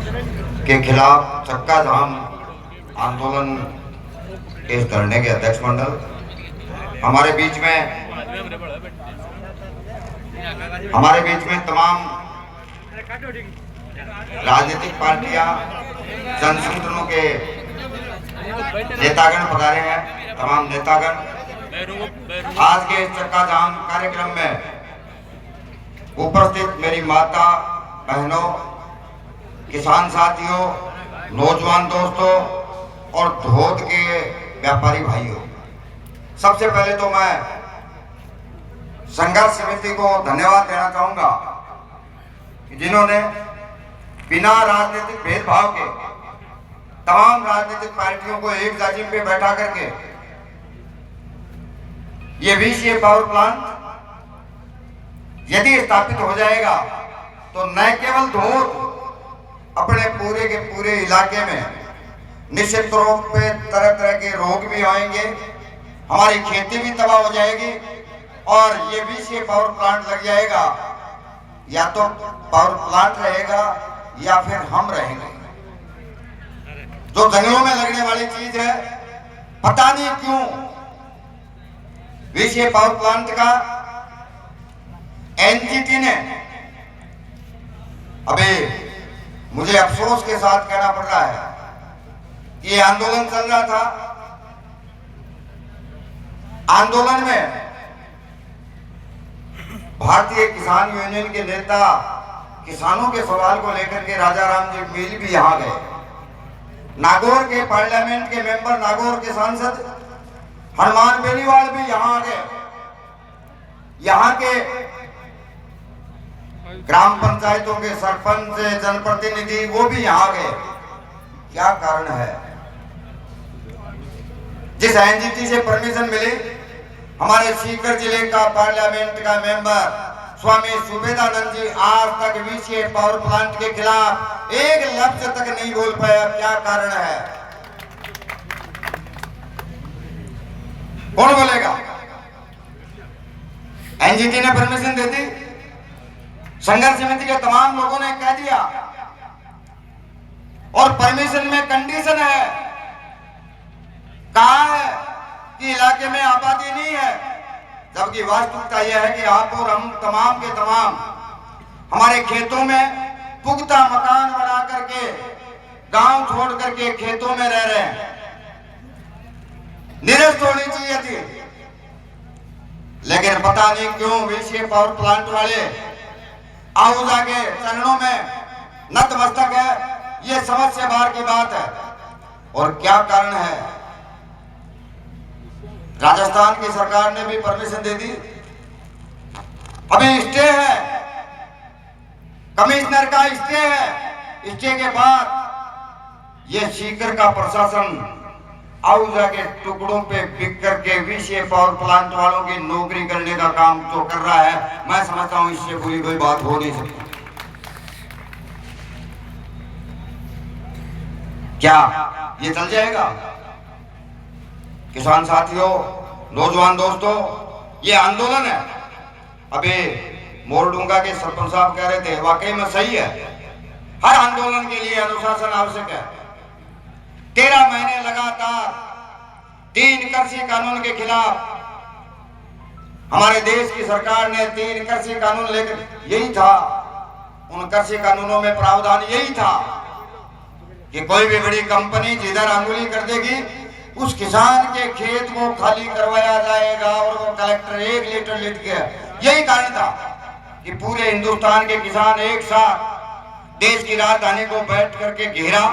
के खिलाफ चक्का जाम आंदोलन के धरने के अध्यक्ष मंडल, हमारे बीच में तमाम राजनीतिक पार्टियां, जन संगठनों के नेतागण पधारे हैं। तमाम नेतागण आज के चक्का जाम कार्यक्रम में उपस्थित मेरी माता बहनों, किसान साथियों, नौजवान दोस्तों और धोत के व्यापारी भाइयों, सबसे पहले तो मैं संघर्ष समिति को धन्यवाद देना चाहूंगा कि जिन्होंने बिना राजनीतिक भेदभाव के तमाम राजनीतिक पार्टियों को एक जाजिम पे बैठा करके ये VCA पावर प्लांट यदि स्थापित हो जाएगा तो न केवल धोत अपने पूरे के पूरे इलाके में निश्चित रूप पे तरह तरह के रोग भी आएंगे, हमारी खेती भी तबाह हो जाएगी और ये VCA पावर प्लांट लग जाएगा, या तो पावर प्लांट रहेगा या फिर हम रहेंगे। जो जंगलों में लगने वाली चीज है, पता नहीं क्यों VCA पावर प्लांट का NGT ने, अबे मुझे अफसोस के साथ कहना पड़ रहा है कि ये आंदोलन चल रहा था, आंदोलन में भारतीय किसान यूनियन के नेता किसानों के सवाल को लेकर के राजा राम जी मील भी यहां गए। नागौर के पार्लियामेंट के मेंबर, नागौर के सांसद हनुमान बेनीवाल भी यहां आ गए। यहां के ग्राम पंचायतों के सरपंच, जनप्रतिनिधि वो भी यहां गए। क्या कारण है? जिस NGT से परमिशन मिली, हमारे सीकर जिले का पार्लियामेंट का मेंबर स्वामी सुबेदानंद जी आज तक VCA पावर प्लांट के खिलाफ एक लफ्ज तक नहीं बोल पाया। क्या कारण है? कौन बोलेगा? NGT ने परमिशन दे दी, संघर्ष समिति के तमाम लोगों ने कह दिया और परमिशन में कंडीशन है, कहा है कि इलाके में आबादी नहीं है, जबकि वास्तविकता यह है कि आप और हम तमाम के तमाम हमारे खेतों में पुख्ता मकान बना करके गांव छोड़ करके खेतों में रह रहे हैं। निरस्त होनी चाहिए थी, लेकिन पता नहीं क्यों VCA पावर प्लांट वाले आऊजा के चरणों में नतमस्तक है। ये समझ से बाहर की बात है। और क्या कारण है? राजस्थान की सरकार ने भी परमिशन दे दी, अभी स्टे है, कमिश्नर का स्टे है। स्टे के बाद ये सीकर का प्रशासन आऊजा के टुकड़ों पे बिक करके VCA पावर प्लांट वालों की नौकरी करने का काम जो कर रहा है, मैं समझता हूं इससे बुरी कोई बात हो नहीं सकती। क्या ये चल जाएगा? किसान साथियों, नौजवान दोस्तों, ये आंदोलन है। अबे मोरडूंगा के सरपंच साहब कह रहे थे, वाकई में सही है, हर आंदोलन के लिए अनुशासन आवश्यक है। 13 महीने लगातार 3 कृषि कानून के खिलाफ हमारे देश की सरकार ने 3 कृषि कानून लेकर, यही था उन कृषि कानूनों में प्रावधान यही था कि कोई भी बड़ी कंपनी जिधर अंगुली कर देगी उस किसान के खेत को खाली करवाया जाएगा और वो कलेक्टर 1 लीटर लिट गया। यही कारण था कि पूरे हिंदुस्तान के किसान एक साथ देश की राजधानी को बैठ करके घेरा।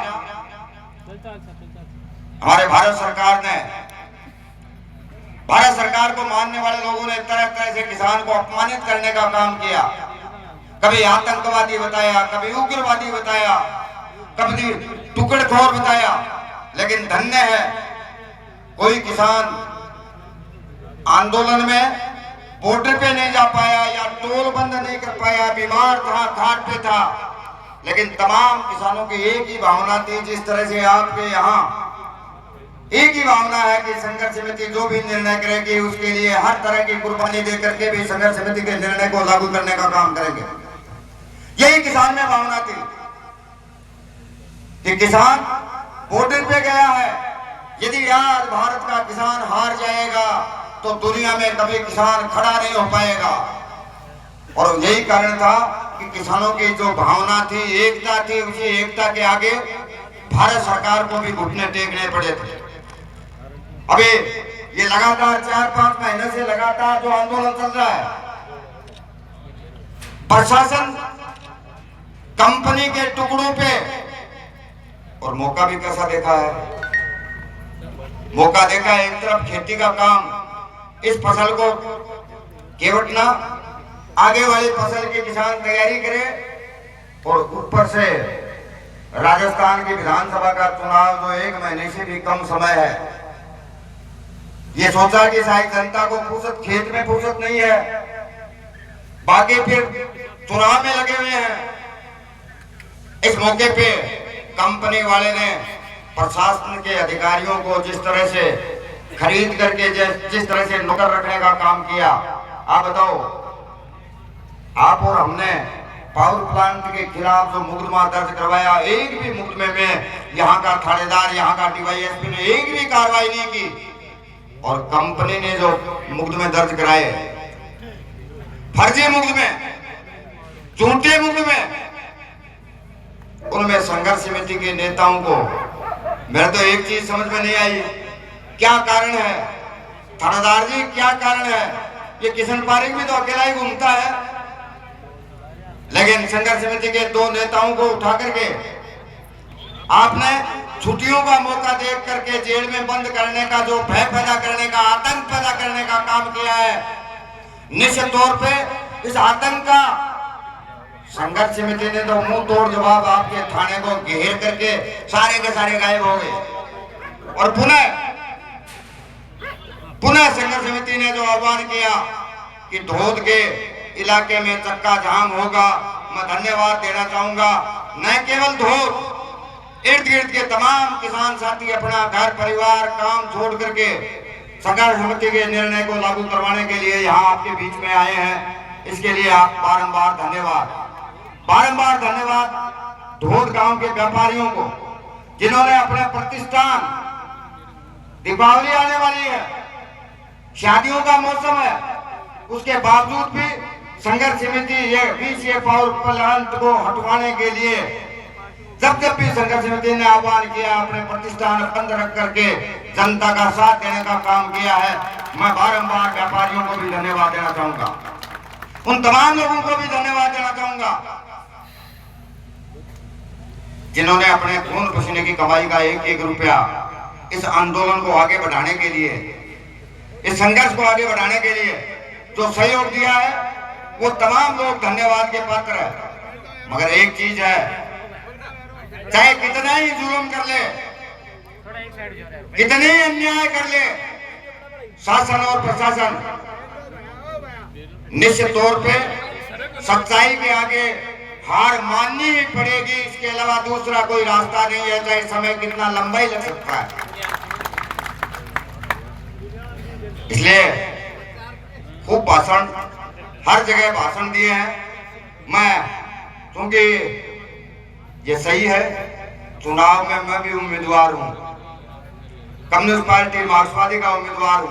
हमारे भारत सरकार को मानने वाले लोगों ने तरह तरह से किसान को अपमानित करने का काम किया। कभी आतंकवादी बताया, कभी उग्रवादी बताया, कभी टुकड़खोर बताया, लेकिन धन्य है कोई किसान आंदोलन में बॉर्डर पे नहीं जा पाया या टोल बंद नहीं कर पाया, बीमार था, घाट पे था, लेकिन तमाम किसानों की एक ही भावना थी। जिस तरह से आपके यहाँ एक ही भावना है कि संघर्ष समिति जो भी निर्णय करेगी उसके लिए हर तरह की कुर्बानी दे करके भी संघर्ष समिति के निर्णय को लागू करने का काम करेंगे, यही किसान में भावना थी। कि किसान बॉर्डर पे गया है। यदि आज भारत का किसान हार जाएगा तो दुनिया में कभी किसान खड़ा नहीं हो पाएगा। और यही कारण था कि किसानों की जो भावना थी, एकता थी, उसी एकता के आगे भारत सरकार को भी घुटने टेकने पड़े थे। अभी ये लगातार 4-5 महीने से लगातार जो आंदोलन चल रहा है, प्रशासन कंपनी के टुकड़ों पे, और मौका भी कैसा देखा है, मौका देखा है। एक तरफ खेती का काम, इस फसल को केवटना आगे वाली फसल की किसान तैयारी करे, और ऊपर से राजस्थान की विधानसभा का चुनाव जो 1 महीने से भी कम समय है, ये सोचा कि शायद जनता को फुर्सत, खेत में फुर्सत नहीं है, बाकी फिर चुनाव में लगे हुए हैं। इस मौके पे कंपनी वाले ने प्रशासन के अधिकारियों को जिस तरह से खरीद करके जिस तरह से नौकर रखने का काम किया, आप बताओ, आप और हमने पावर प्लांट के खिलाफ जो मुकदमा दर्ज करवाया, एक भी मुकदमे में यहाँ का थानेदार, यहाँ का डीवाईएसपी ने एक भी कार्रवाई नहीं की। और कंपनी ने जो मुकदमे दर्ज कराए, फर्जी मुकदमे, झूठे मुकदमे, उनमें संघर्ष समिति के नेताओं को मेरे तो एक चीज समझ में नहीं आई, क्या कारण है थानेदार जी, क्या कारण है? ये किशन पारिक भी तो अकेला ही घूमता है, लेकिन संघर्ष समिति के 2 नेताओं को उठा करके आपने छुट्टियों का मौका देख करके जेल में बंद करने का, जो भय पैदा करने का, आतंक पैदा करने का काम किया है। निश्चित तौर पे इस आतंक का संघर्ष समिति ने तो मुंह तोड़ जवाब आपके थाने को घेर करके सारे के सारे गायब हो गए। और पुनः संघर्ष समिति ने जो आह्वान किया कि धोद के इलाके में चक्का जाम होगा, मैं धन्यवाद देना चाहूंगा। न केवल धोद, इर्द गिर्द के तमाम किसान साथी अपना घर परिवार काम छोड़ करके संघर्ष समिति के निर्णय को लागू करवाने के लिए यहाँ आपके बीच में आए हैं। इसके लिए आप बारंबार धन्यवाद धोद गांव के व्यापारियों को, जिन्होंने अपने प्रतिष्ठान, दीपावली आने वाली है, शादियों का मौसम है, उसके बावजूद भी संघर्ष समिति ये पावर प्लांट को हटवाने के लिए जब भी संघर्ष समिति ने आह्वान किया, अपने प्रतिष्ठान बंद रख करके जनता का साथ देने का काम किया है। मैं बारंबार व्यापारियों को भी धन्यवाद देना चाहूंगा, उन तमाम लोगों को भी धन्यवाद देना चाहूंगा जिन्होंने अपने खून पसीने की कमाई का 1-1 रुपया इस आंदोलन को आगे बढ़ाने के लिए, इस संघर्ष को आगे बढ़ाने के लिए जो सहयोग दिया है, वो तमाम लोग धन्यवाद के पात्र है। मगर एक चीज है, चाहे कितना ही जुल्म कर ले, कितने ही अन्याय कर ले शासन और प्रशासन, निश्चित तौर पे सच्चाई के आगे हार माननी ही पड़ेगी। इसके अलावा दूसरा कोई रास्ता नहीं है, चाहे समय कितना लंबा ही लग सकता है। इसलिए खूब भाषण, हर जगह भाषण दिए हैं। मैं, क्योंकि ये सही है, चुनाव में मैं भी उम्मीदवार हूं, कम्युनिस्ट पार्टी मार्क्सवादी का उम्मीदवार हूं।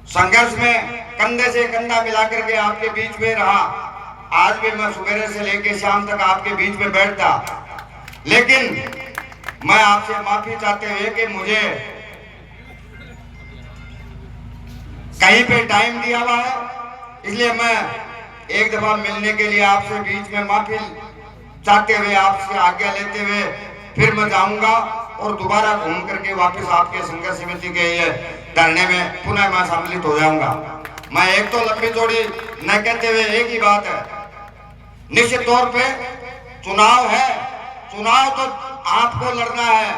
संघर्ष में कंधे से कंधा मिलाकर के आपके बीच में रहा। आज भी मैं सुबह से लेकर शाम तक आपके बीच में बैठता, लेकिन मैं आपसे माफी चाहते हुए कि मुझे कहीं पे टाइम दिया हुआ है, इसलिए मैं एक दफा मिलने के लिए आपसे बीच में माफी चाहते हुए, आपसे आज्ञा लेते हुए फिर मैं जाऊंगा और दोबारा घूम करके वापस आपके संघर्ष समिति के ये धरने में पुनः मैं सम्मिलित हो जाऊंगा। मैं एक तो लंबी चौड़ी न कहते हुए एक ही बात है, निश्चित तौर पे चुनाव है, चुनाव तो आपको लड़ना है,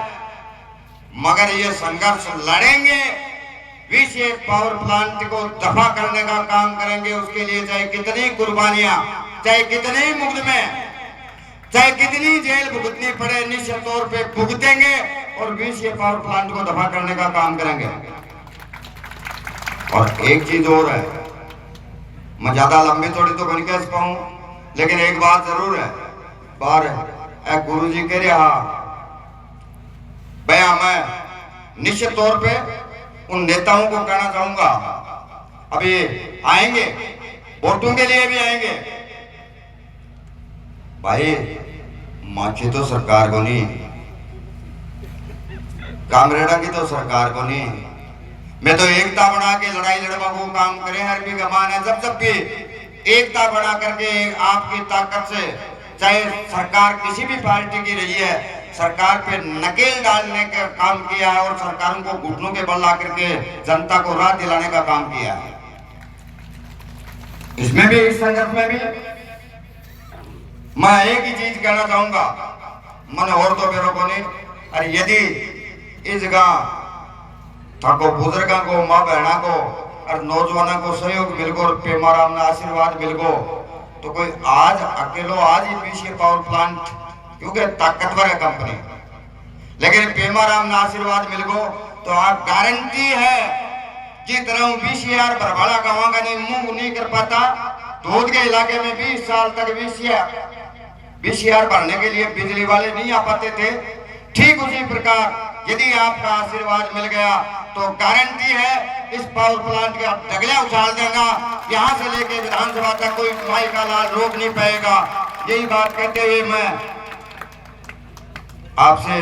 मगर ये संघर्ष लड़ेंगे, विषय पावर प्लांट को दफा करने का काम करेंगे। उसके लिए चाहे कितनी कुर्बानियां, चाहे कितने मुकदमे, चाहे कितनी जेल भुगतनी पड़े, निश्चित तौर पे भुगतेंगे और विषय पावर प्लांट को दफा करने का काम करेंगे। और एक चीज और है, मैं ज्यादा लंबी थोड़ी तो बन के पाऊं, लेकिन एक बात जरूर है, बार गुरु जी कह रहा यहाँ मैं निश्चित तौर पे उन नेताओं को कहना चाहूंगा, अभी आएंगे, वोटों के लिए भी आएंगे। भाई माखी तो सरकार को नहीं, कामरेडा की तो सरकार को नहीं, मैं तो एकता बना के लड़ाई लड़वा को काम करें हर भी गमान है। जब भी एकता बना करके आपकी ताकत से, चाहे सरकार किसी भी पार्टी की रही है, सरकार पे नकेल डालने का काम किया है और सरकारों को घुटनों के बल ला करके जनता को राह दिलाने का काम किया है। इसमें भी, इस संघर्ष में भी मैं एक ही चीज कहना चाहूंगा, मन और तो मेरे को नहीं, अरे यदि इस जगह थाको बुजुर्गों को, माँ बहना को और नौजवानों को सहयोग मिल गो और पेमाराम ने आशीर्वाद मिल गो, तो कोई आज अकेलो आज ही बीसीए पावर प्लांट, क्योंकि ताकतवर है कंपनी, लेकिन पेमाराम ने आशीर्वाद मिल गो तो आप गारंटी है जितना बीसीआर बरवाला गाँव का नहीं मुंह नहीं कर पाता, दूध के इलाके में 20 साल तक बीसीआर भरने के लिए बिजली वाले नहीं आ पाते थे। ठीक उसी प्रकार यदि आपका आशीर्वाद मिल गया तो गारंटी है इस पावर प्लांट का ढगला उछाल देगा, यहाँ से लेके विधानसभा तक कोई माई का लाल रोक नहीं पाएगा। यही बात कहते हुए मैं आपसे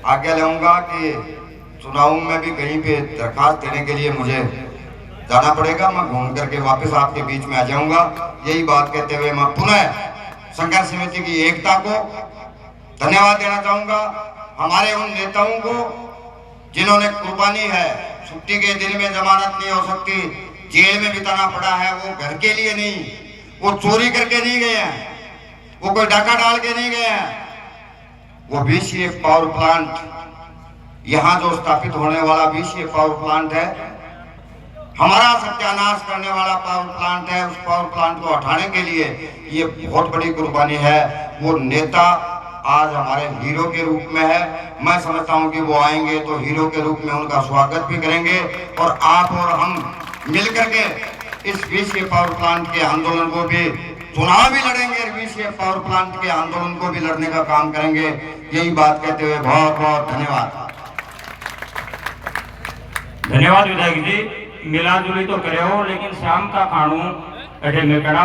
आज्ञा लूंगा कि चुनाव में भी कहीं पे दरखास्त देने के लिए मुझे जाना पड़ेगा, मैं घूम करके वापस आपके बीच में आ जाऊंगा। यही बात कहते हुए मैं पुनः संघर्ष समिति की एकता को धन्यवाद देना चाहूंगा। हमारे उन नेताओं को जिन्होंने कुर्बानी है, छुट्टी के दिन में जमानत नहीं हो सकती, जेल में बिताना पड़ा है, वो घर के लिए नहीं, वो चोरी करके नहीं गए हैं, वो कोई डाका डाल के नहीं गए हैं, वो बीसीए पावर प्लांट यहाँ जो स्थापित होने वाला बीसीए पावर प्लांट है, हमारा सत्यानाश करने वाला पावर प्लांट है, उस पावर प्लांट को हटाने के लिए ये बहुत बड़ी कुर्बानी है। वो नेता आज हमारे हीरो के रूप में है, मैं समझता हूं कि वो आएंगे तो हीरो के रूप में उनका स्वागत भी करेंगे और आप और हम मिलकर के इस बीसीए पावर प्लांट के आंदोलन को भी, चुनाव भी लड़ेंगे, बीसीए पावर प्लांट के आंदोलन को भी लड़ने का काम करेंगे। यही बात कहते हुए बहुत बहुत धन्यवाद। धन्यवाद विधायक जी। मिला जुली तो करे हो, लेकिन शाम का खानू अठे में कड़ा